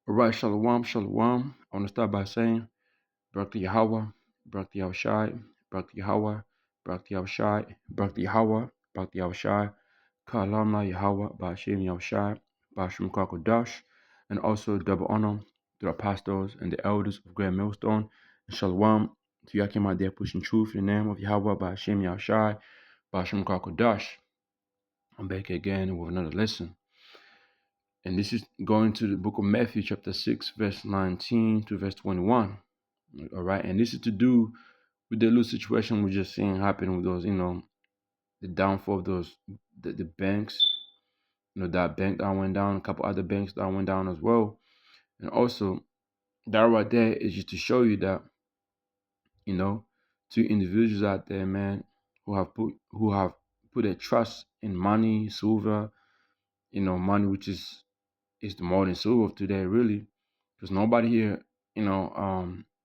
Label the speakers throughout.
Speaker 1: All right, shalom, shalom. I want to start by saying, Barak to Yahweh, Barak to Yahushai, Barak to Yahweh, Barak to Yahushai, Barak to Yahweh, Barak to Yahushai, Kalamna Yahweh, Ba'ashem Yahushai, Ba'ashem Kakodash, and also double honor to the pastors and the elders of Grand Millstone, and shalom to Yakim out there pushing truth in the name of Yahweh, Ba'ashem Yahushai, Ba'ashem Kakodash. I'm back again with another lesson. And this is going to the book of Matthew, chapter 6, verse 19 to verse 21. All right. And this is to do with the little situation we just seen happen with those, the downfall of those, the banks, that bank that went down, a couple other banks that went down as well. And also, that right there is just to show you that, two individuals out there, man, who have put their trust in money, silver, money, which is the modern silver of today, really, because nobody here,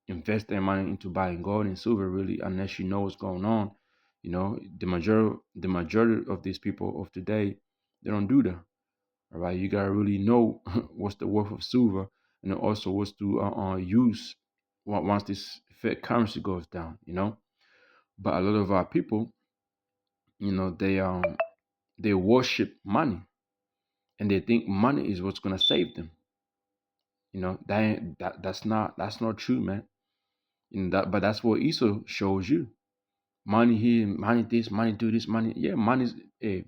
Speaker 1: invest their money into buying gold and silver, really, unless you know what's going on. The majority of these people of today, they don't do that. All right, you gotta really know what's the worth of silver, and also what's to use once this Fed currency goes down. But a lot of our people, they worship money, and they think money is what's gonna save them. That's not true, man. But that's what Esau shows you. Money here, money this, money do this, money. Yeah, money's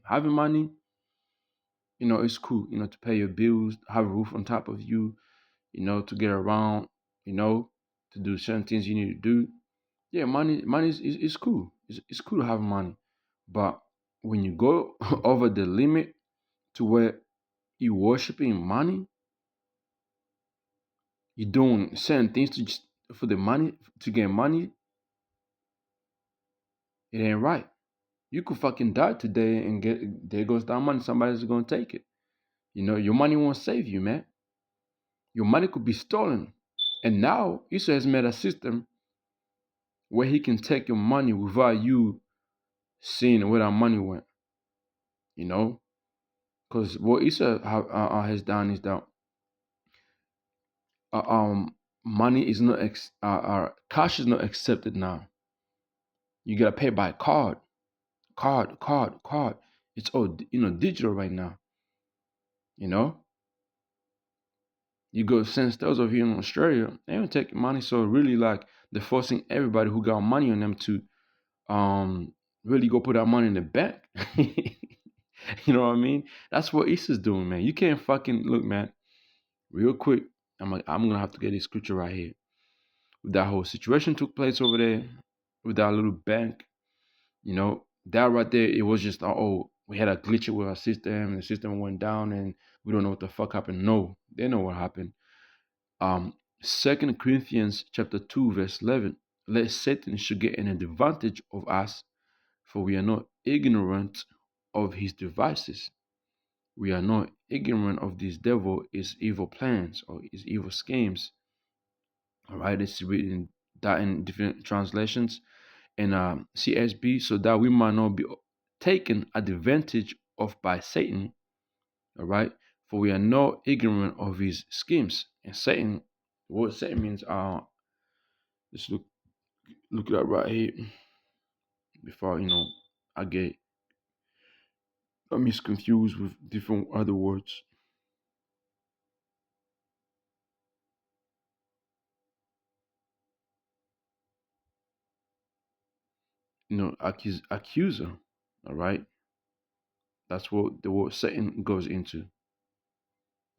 Speaker 1: having money, it's cool, to pay your bills, have a roof on top of you, to get around, to do certain things you need to do. Yeah, money is cool. It's cool to have money. But when you go over the limit to where you worshiping money, you're doing certain things to just for the money to get money, it ain't right. You could fucking die today and there goes that money. Somebody's gonna take it. Your money won't save you, man. Your money could be stolen. And now Esau has made a system where he can take your money without you seeing where that money went. Because what Esau has done is that money is not cash is not accepted now. You gotta pay by card. Card. It's all digital right now. You go send stores over here in Australia, they don't take your money. So really, like, they're forcing everybody who got money on them to really go put that money in the bank. You know what I mean? That's what Esau's doing, man. You can't fucking look, man. Real quick, I'm gonna have to get this scripture right here. That whole situation took place over there with that little bank. That right there, it was just we had a glitch with our system, and the system went down, and we don't know what the fuck happened. No, they know what happened. 2 Corinthians chapter 2, verse 11. Lest Satan should get an advantage of us, for we are not ignorant of his devices. We are not ignorant of this devil, his evil plans, or his evil schemes. All right, it's written that in different translations in CSB, so that we might not be taken advantage of by Satan. All right, for we are not ignorant of his schemes. And Satan, what Satan means, let's look it up right here before I get misconfused with different other words. Accuser. All right, that's what the word Satan goes into.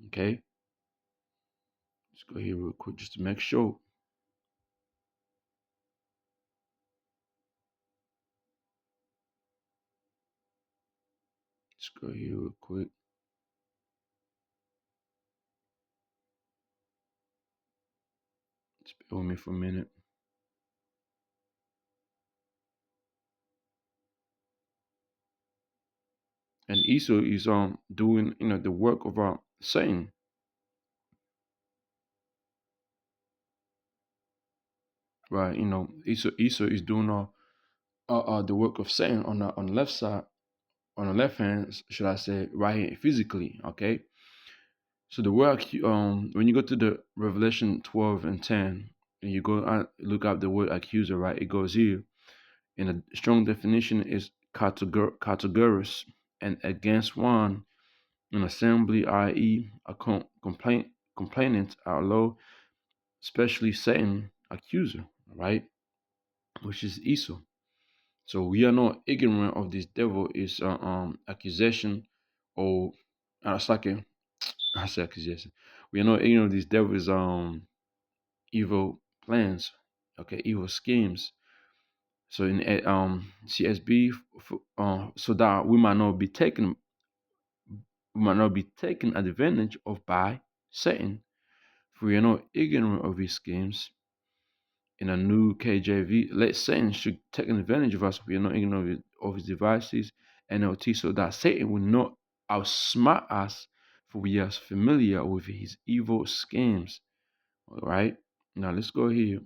Speaker 1: Okay, let's go here real quick just to make sure. Let's go here real quick. Just bear with me for a minute. And Esau is doing the work of Satan. Right, Esau is doing the work of Satan on the left side, on the left hand, should I say, right here physically. Okay, So the word when you go to the Revelation 12:10, and you go look up the word accuser, right? It goes here, and a strong definition is categories and against one, an assembly, i.e., a complainant, our Lord, especially Satan, accuser, right? Which is Esau. So we are not ignorant of this devil is accusation, or it's like a I say accusation. We are not ignorant of this devil is evil plans, okay, evil schemes. So in CSB, so that we might not be taken advantage of by Satan. For we are not ignorant of his schemes. In a new KJV, let Satan should take advantage of us. We are not ignorant of his devices, NLT, so that Satan will not outsmart us, for we are familiar with his evil schemes. All right. Now let's go here.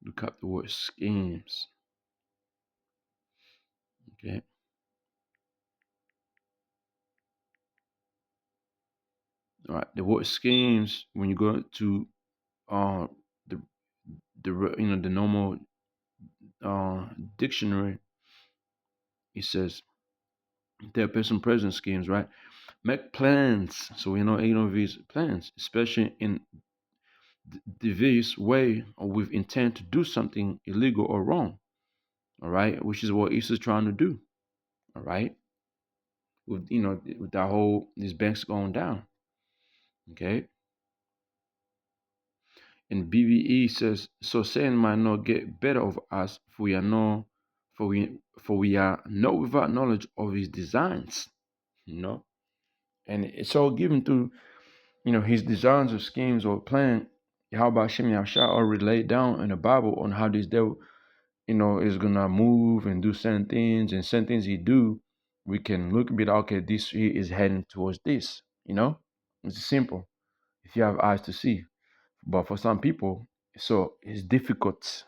Speaker 1: Look up the word schemes. Okay. All right. The word schemes, when you go to uh the the normal uh dictionary, it says there are person present schemes, right? Make plans. So we know of these plans, especially in devious way or with intent to do something illegal or wrong. All right, which is what Esau's trying to do. All right, with with that whole these banks going down. Okay, and BBE says so Satan might not get better of us, for we are no, for we are not without knowledge of his designs. You know, and it's all given through his designs or schemes or plan. How about Shem Yahshua already laid down in the Bible on how this devil is gonna move and do certain things, and certain things he do, we can look a bit, okay, this he is heading towards this. It's simple if you have eyes to see. But for some people, so it's difficult,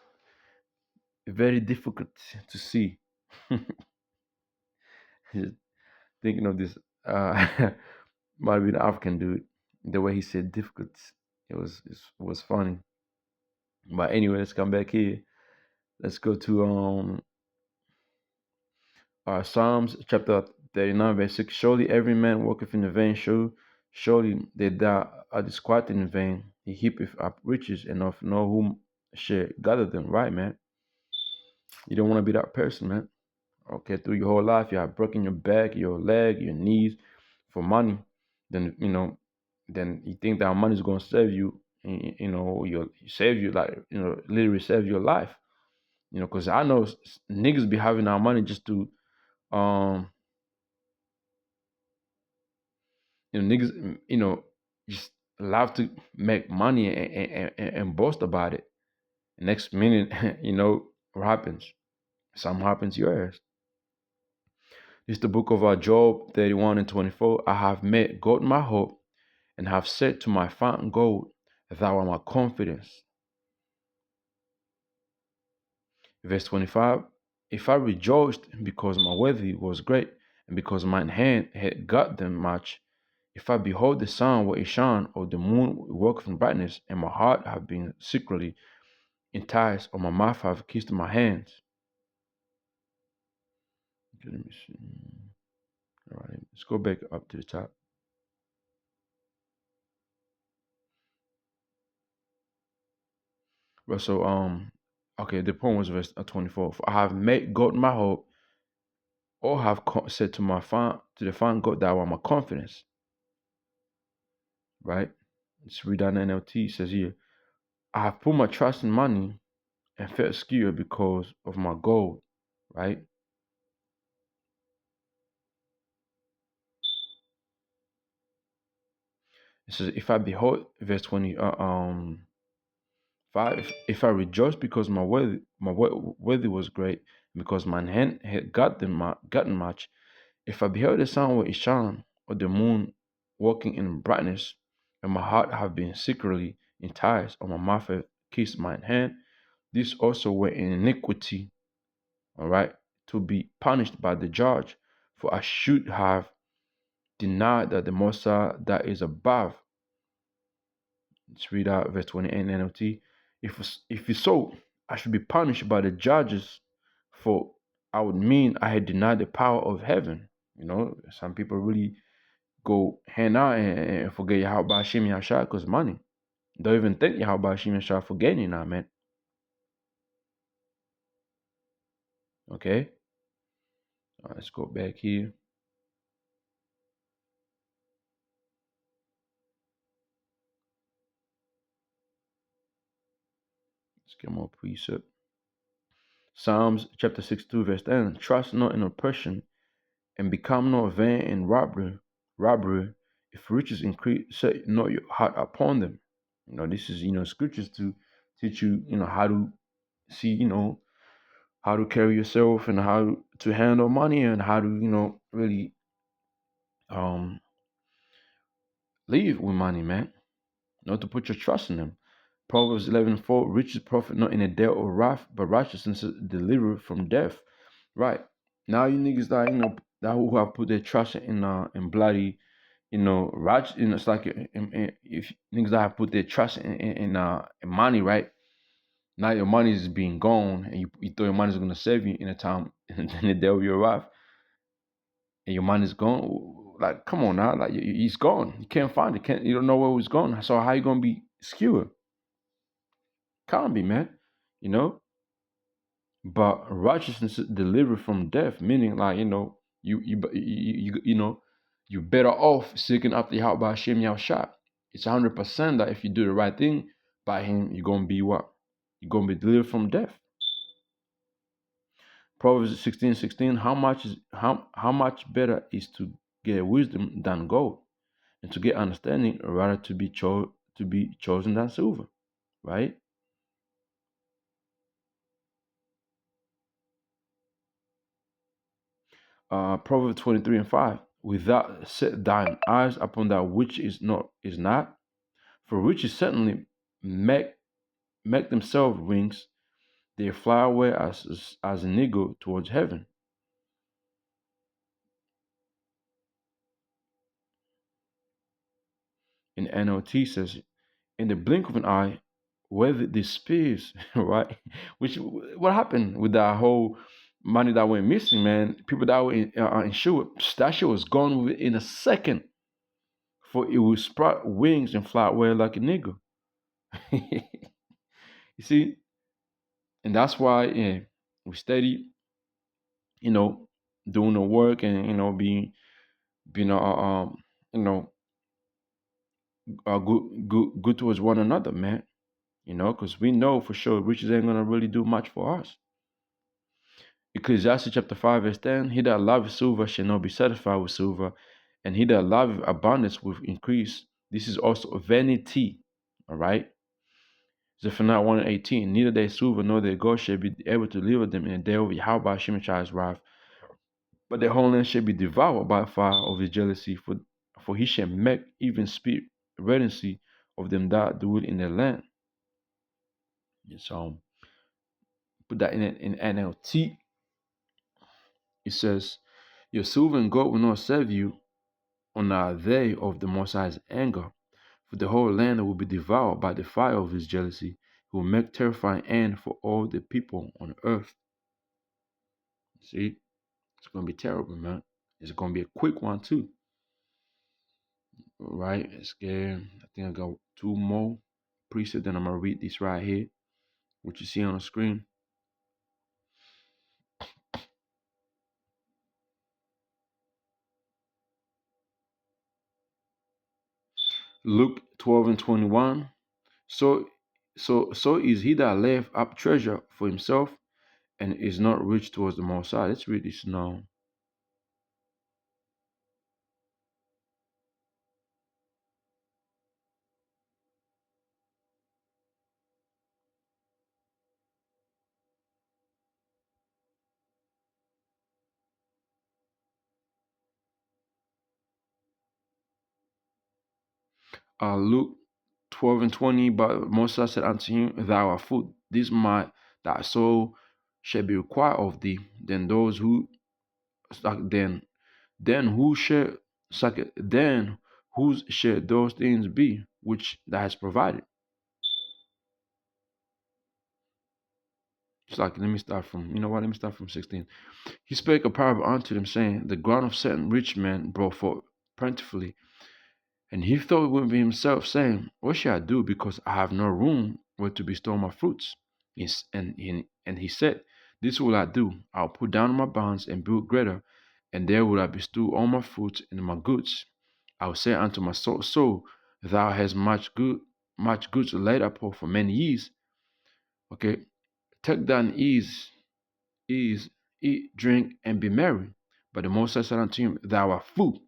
Speaker 1: very difficult to see. Thinking of this, might be the African dude, the way he said difficult, it was funny. But anyway, let's come back here. Let's go to Psalms chapter 39, verse 6. Surely every man worketh in the vain. Surely they that are disquieted in vain. He heapeth up riches, and of no whom shall gather them. Right, man? You don't want to be that person, man. Okay, through your whole life, you have broken your back, your leg, your knees for money. Then, then you think that money is going to save you, save you, like, literally save your life. Because I know niggas be having our money just to, um, niggas, just love to make money and boast about it. Next minute, what happens? Something happens to your ass. It's the book of Job 31:24. I have made God my hope, and have said to my fountain gold, thou art my confidence. Verse 25. If I rejoiced because my wealth was great, and because mine hand had got them much, if I behold the sun where it shone, or the moon work in brightness, and my heart have been secretly enticed, or my mouth have kissed my hands. Okay, let me see. All right, let's go back up to the top. But so okay, the poem was verse 24. For I have made God my hope, or have said to the fine God, thou art my confidence. Right? Let's read down the NLT. It says here, I have put my trust in money and felt scared because of my gold. Right? It says, if I behold, verse 20, 5, if I rejoice because my wealth was great, because mine hand had gotten much, if I beheld the sun where it shone, or the moon walking in brightness, and my heart have been secretly enticed, or my mouth have kissed mine hand, this also were in iniquity, all right, to be punished by the judge, for I should have deny that the Messiah that is above. Let's read out verse 28 in NLT. If it's so, I should be punished by the judges, for I would mean I had denied the power of heaven. You know, some people really go hand out and forget Yahweh Hashem Yahshua because money. Don't even think Yahweh Hashem Yahshua forgetting you now, man. Okay? Let's go back here. Let's get more precept. Psalms chapter 62, verse 10. Trust not in oppression, and become not vain in robbery. If riches increase, set not your heart upon them. You know, this is, scriptures to teach you, how to see, how to carry yourself and how to handle money and how to, really live with money, man. Not to put your trust in them. Proverbs 11:4, riches profit not in a day or wrath, but righteousness is delivered from death. Right. Now you niggas that, that who have put their trust in bloody, right, it's like if niggas that have put their trust in money, right? Now your money is being gone and you thought your money is gonna save you in a time and then the day will arrive and your money is gone. Like, come on now, like he's gone. You can't find it. You don't know where he's gone. So how you gonna be skewered? Can't be, man. You know? But righteousness is delivered from death, meaning like, you're better off seeking after Yahweh by Hashem Yahushua. It's 100% that if you do the right thing by him, you're gonna be what? You're gonna be delivered from death. Proverbs 16:16, how much better is to get wisdom than gold, and to get understanding rather to be chosen than silver, right? Proverbs 23:5, without set thine eyes upon that which is not, for riches certainly make themselves wings, they fly away as an eagle towards heaven. In NLT says, in the blink of an eye, whether the spears, right? Which what happened with that whole money that went missing, man? People that were insured, that shit was gone within a second. For it will sprout wings and fly away like an eagle. You see, and that's why we steady, doing the work and being good towards one another, man. Because we know for sure riches ain't gonna really do much for us. Ecclesiastes chapter 5 verse 10, he that loveth silver shall not be satisfied with silver, and he that loveth abundance with increase. This is also a vanity. All right. Zephaniah 1:18, neither their silver nor their gold shall be able to deliver them in the day of Yahweh Hashem Shai's wrath, but their whole land shall be devoured by fire of his jealousy, for he shall make even speed redundancy of them that do it in their land. And so put that in NLT. It says, your silver and gold will not serve you on the day of the Most High's anger, for the whole land will be devoured by the fire of his jealousy. He will make terrifying end for all the people on earth. See, it's gonna be terrible, man. It's gonna be a quick one too. All right, let's get. I think I got two more presets. Then I'm gonna read this right here, what you see on the screen. Luke 12:21. So is he that layeth up treasure for himself and is not rich towards the Most High. Let's read this now. Luke 12:20. But Moses said unto him, thou art food, this might thy soul shall be required of thee. Then those who then who shall Second, then whose should those things be which that has provided? It's like, let me start from, you know what? Let me start from 16. He spake a parable unto them, saying, the ground of certain rich men brought forth plentifully. And he thought within himself, saying, what shall I do, because I have no room where to bestow my fruits? And he said, this will I do. I'll put down my barns and build greater, and there will I bestow all my fruits and my goods. I will say unto my soul, thou hast much goods laid up for many years. Okay, take thine ease, eat, drink, and be merry. But the Most High said unto him, thou art full.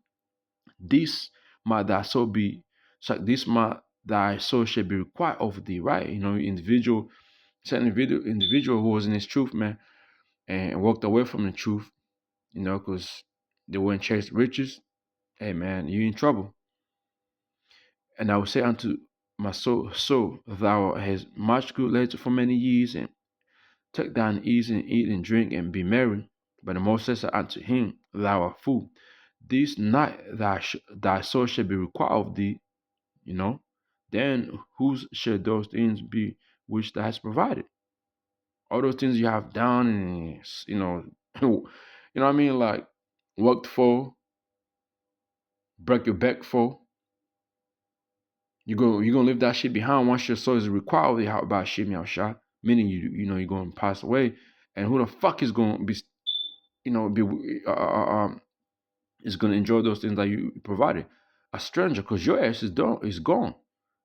Speaker 1: This might thy soul be, so this might thy soul shall be required of thee, right? You know, certain individual who was in his truth, man, and walked away from the truth, you know, because they wouldn't chase riches. Hey, man, you in trouble. And I will say unto my soul, thou hast much good laid for many years, and take thine ease and eat and drink and be merry. But the Most said unto him, thou art full. This night thy soul shall be required of thee, you know. Then whose shall those things be which thou hast provided? All those things you have done and, you know, you know what I mean? Like, worked for, break your back for. You're gonna leave that shit behind once your soul is required of how about shit me out shot. Meaning you're gonna pass away. And who the fuck is gonna be, you know, be is gonna enjoy those things that you provided? A stranger, because your ass is gone,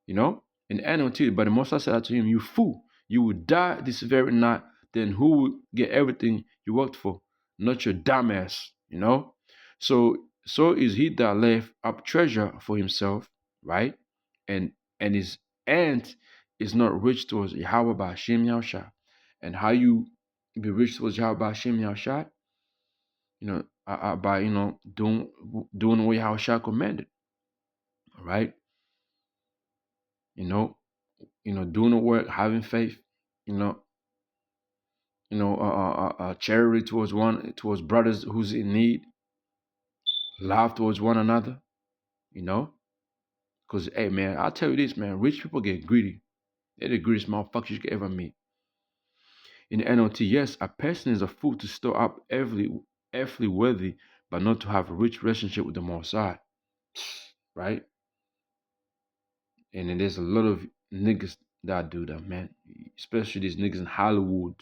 Speaker 1: you know? And NLT, but the Most High said to him, you fool, you will die this very night, then who will get everything you worked for? Not your dumb ass, you know? So is he that left up treasure for himself, right? And his end is not rich towards Yahweh by Hashem Yahushua. And how you be rich towards Yahweh by Hashem Yahushua? You know, by, you know, doing the way Yahushua commanded. All right? You know, doing the work, having faith, you know, charity towards brothers who's in need, love towards one another, you know. Because, hey, man, I'll tell you this, man, rich people get greedy. They're the greediest motherfuckers you could ever meet. In the NLT, yes, a person is a fool to store up earthly worthy, but not to have a rich relationship with the Most High, right? And then there's a lot of niggas that do that, man. Especially these niggas in Hollywood.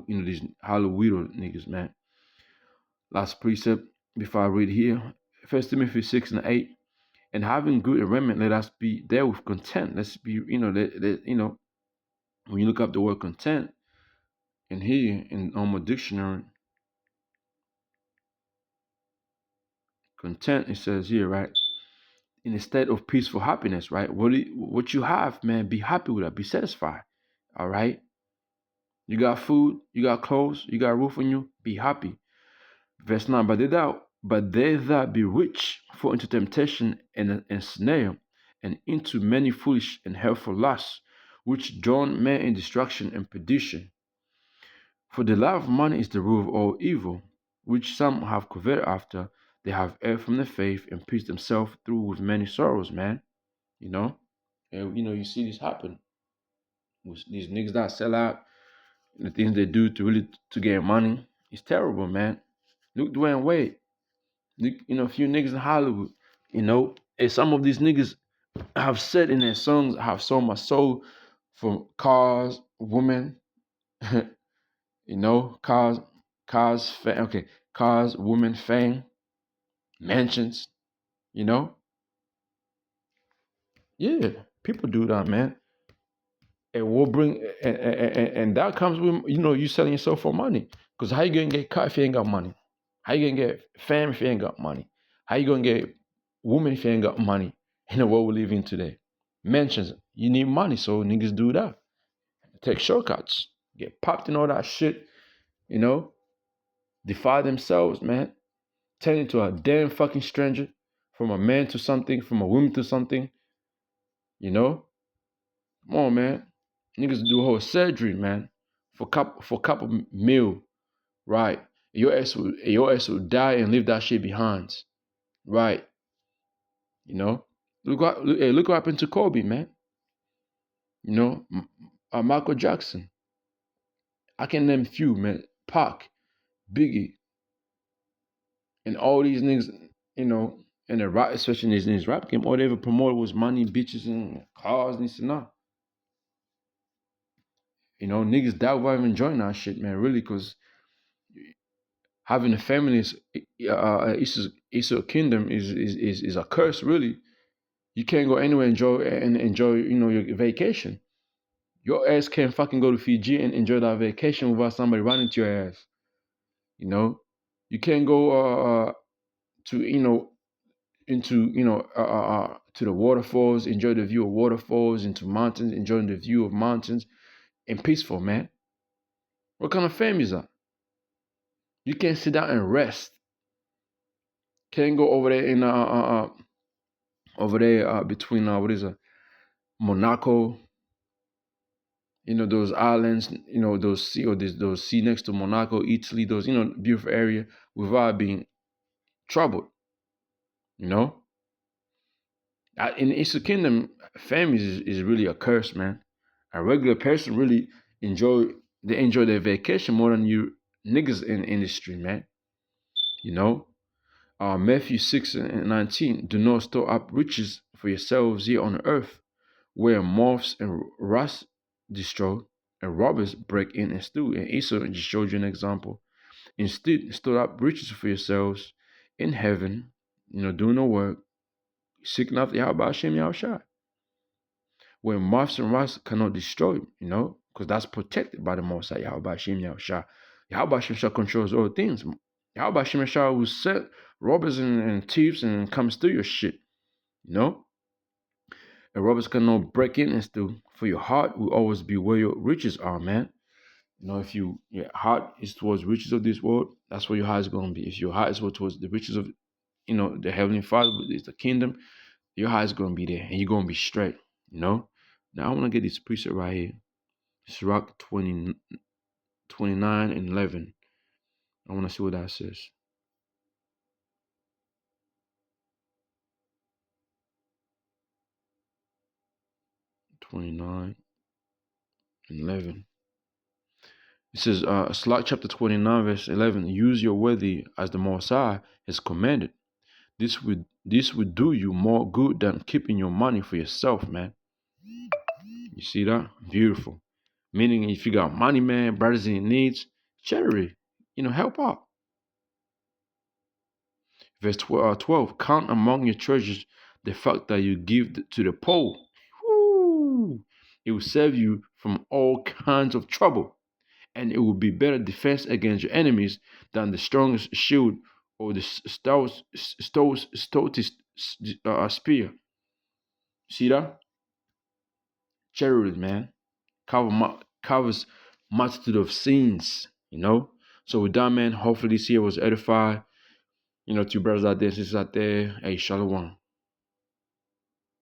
Speaker 1: These Hollywood niggas, man. Last precept before I read here. 1 Timothy 6 and 8. And having good arrangement, let us be there with content. Let's be, you know, when you look up the word content, and here in my dictionary, content, it says here, right? In a state of peaceful happiness, right? What you have, man, be happy with it. Be satisfied. All right? You got food, you got clothes, you got a roof on you, be happy. Verse 9, but they that be rich fall into temptation and snare, and into many foolish and hurtful lusts, which drown men in destruction and perdition. For the love of money is the root of all evil, which some have coveted after they have erred from the faith and pierced themselves through with many sorrows, man. You know? And you see this happen with these niggas that sell out, the things they do to get money. It's terrible, man. Look Dwayne Wade. A few niggas in Hollywood, and some of these niggas have said in their songs, I have sold my soul for cars, women, cars, women, fame, mansions, you know? Yeah, people do that, man. And we'll bring, and that comes with, you selling yourself for money. Because how you gonna get car if you ain't got money? How you gonna get fame if you ain't got money? How you gonna get women if you ain't got money in the world we live in today? Mentions, you need money, so niggas do that. Take shortcuts, get popped and all that shit, defy themselves, man. Turn into a damn fucking stranger, from a man to something, from a woman to something, Come on, man. Niggas do a whole surgery, man, for couple meal, right? Your ass will die and leave that shit behind. Right. You know, look what happened to Kobe, man. You know, Michael Jackson. I can name few, man. Pac, Biggie, and all these niggas. You know, and the rap, especially in his rap game, all they ever promoted was money, bitches, and cars, and this and that. You know, niggas die without even enjoying that shit, man. Really, because having a family is a kingdom is a curse, really. You can't go anywhere enjoy your vacation. Your ass can't fucking go to Fiji and enjoy that vacation without somebody running to your ass. You know, you can't go to into to the waterfalls, enjoy the view of waterfalls, into mountains, enjoying the view of mountains, and peaceful, man. What kind of fame is that? You can't sit down and rest. Can't go over there in over there between what is it, Monaco, those islands, those sea or those sea next to Monaco, Italy, those beautiful area without being troubled. You know, in Eastern Kingdom, family is really a curse, man. A regular person really enjoy they enjoy their vacation more than you niggas in industry, man. You know, Matthew 6:19, do not store up riches for yourselves here on earth, where moths and rust destroy, and robbers break in and steal. And Esau just showed you an example. Instead, store up riches for yourselves in heaven, doing no work, seeking after Yahweh Hashem Yahushua, where moths and rust cannot destroy, because that's protected by the Most High Yahweh Hashem Yahushua. Yahweh Hashem Yahushua controls all things. Yahweh Hashem Yahushua will set robbers and thieves and come steal your shit, you know? And robbers cannot break in and steal. For your heart will always be where your riches are, man. If your heart is towards riches of this world, that's where your heart is going to be. If your heart is towards the riches of, the Heavenly Father, is the kingdom, your heart is going to be there and you're going to be straight, Now, I want to get this precept right here. Sirach 29 and 11. I want to see what that says. 29 and 11. It says, Sirach chapter 29, verse 11, use your worthy as the Most High has commanded. This would do you more good than keeping your money for yourself, man. You see that? Beautiful. Meaning, if you got money, man, brothers in needs, charity, help out. Verse 12, count among your treasures the fact that you give to the poor. Woo! It will save you from all kinds of trouble, and it will be better defense against your enemies than the strongest shield or the stoutest spear. See that? Charity, man, covers multitude of sins, So with that, man, hopefully this year was edified. To brothers out there, sisters out there, hey, shalom.